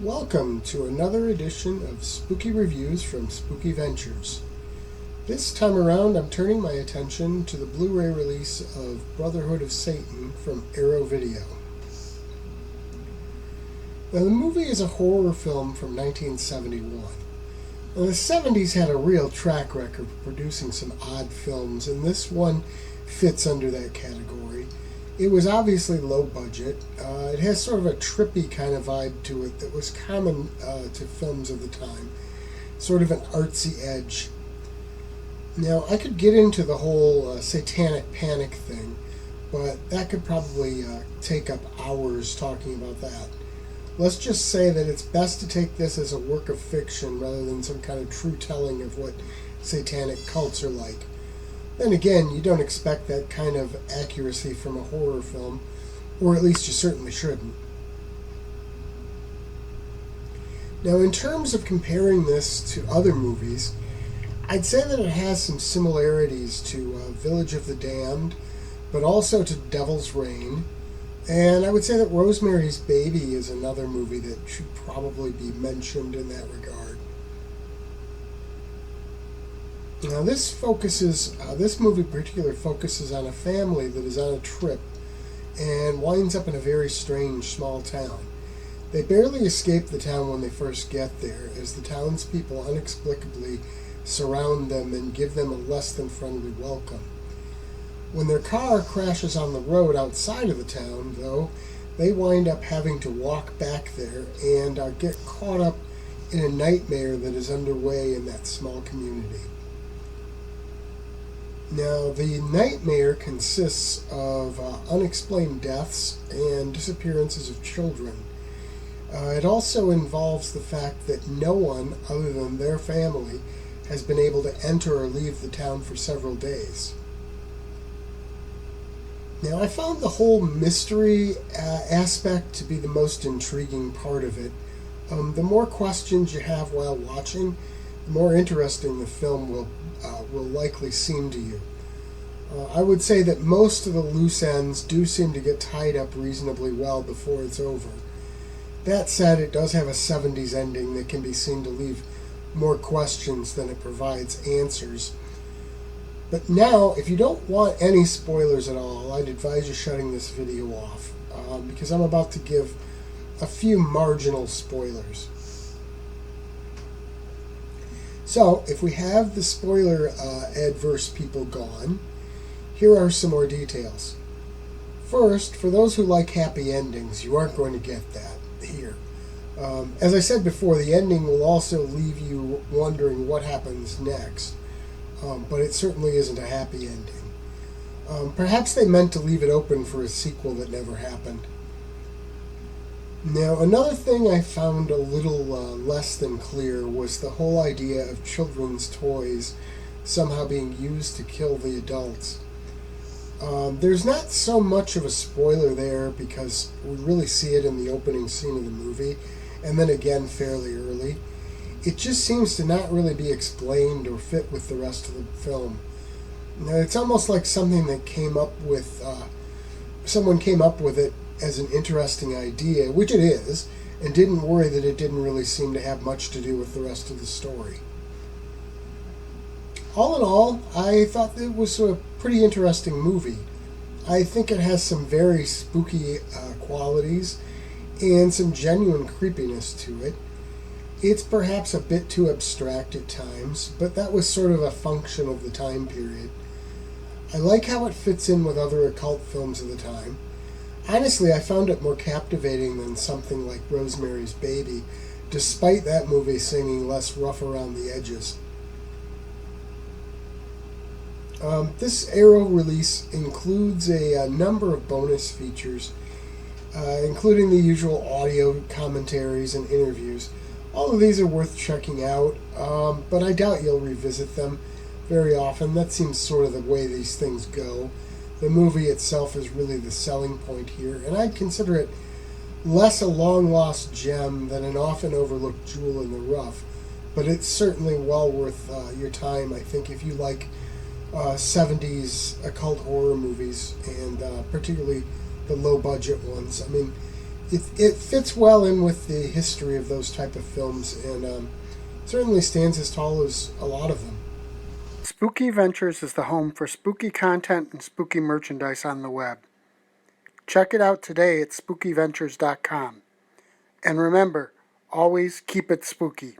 Welcome to another edition of Spooky Reviews from Spooky Ventures. This time around, I'm turning my attention to the Blu-Ray release of Brotherhood of Satan from Arrow Video. Now, the movie is a horror film from 1971. Now, the 70s had a real track record of producing some odd films, and this one fits under that category. It was obviously low budget. It has sort of a trippy kind of vibe to it that was common to films of the time. Sort of an artsy edge. Now, I could get into the whole satanic panic thing, but that could probably take up hours talking about that. Let's just say that it's best to take this as a work of fiction rather than some kind of true telling of what satanic cults are like. Then again, you don't expect that kind of accuracy from a horror film, or at least you certainly shouldn't. Now, in terms of comparing this to other movies, I'd say that it has some similarities to Village of the Damned, but also to Devil's Reign. And I would say that Rosemary's Baby is another movie that should probably be mentioned in that regard. Now, this movie in particular focuses on a family that is on a trip and winds up in a very strange small town. They barely escape the town when they first get there, as the townspeople inexplicably surround them and give them a less than friendly welcome. When their car crashes on the road outside of the town, though, they wind up having to walk back there and get caught up in a nightmare that is underway in that small community. Now, the nightmare consists of unexplained deaths and disappearances of children. It also involves the fact that no one other than their family has been able to enter or leave the town for several days. Now, I found the whole mystery aspect to be the most intriguing part of it. The more questions you have while watching, the more interesting the film will likely seem to you. I would say that most of the loose ends do seem to get tied up reasonably well before it's over. That said, it does have a 70s ending that can be seen to leave more questions than it provides answers. But now, if you don't want any spoilers at all, I'd advise you shutting this video off, because I'm about to give a few marginal spoilers. So, if we have the spoiler adverse people gone, here are some more details. First, for those who like happy endings, you aren't going to get that here. As I said before, the ending will also leave you wondering what happens next, but it certainly isn't a happy ending. Perhaps they meant to leave it open for a sequel that never happened. Now, another thing I found a little less than clear was the whole idea of children's toys somehow being used to kill the adults. There's not so much of a spoiler there because we really see it in the opening scene of the movie, and then again fairly early. It just seems to not really be explained or fit with the rest of the film. Now, it's almost like something that someone came up with it as an interesting idea, which it is, and didn't worry that it didn't really seem to have much to do with the rest of the story. All in all, I thought it was a pretty interesting movie. I think it has some very spooky qualities and some genuine creepiness to it. It's perhaps a bit too abstract at times, but that was sort of a function of the time period. I like how it fits in with other occult films of the time. Honestly, I found it more captivating than something like Rosemary's Baby, despite that movie seeming less rough around the edges. This Arrow release includes a number of bonus features, including the usual audio commentaries and interviews. All of these are worth checking out, but I doubt you'll revisit them very often. That seems sort of the way these things go. The movie itself is really the selling point here, and I'd consider it less a long-lost gem than an often overlooked jewel in the rough, but it's certainly well worth your time, I think, if you like 70s occult horror movies, and particularly the low-budget ones. I mean, it fits well in with the history of those type of films, and certainly stands as tall as a lot of them. Spooky Ventures is the home for spooky content and spooky merchandise on the web. Check it out today at spookyventures.com. And remember, always keep it spooky.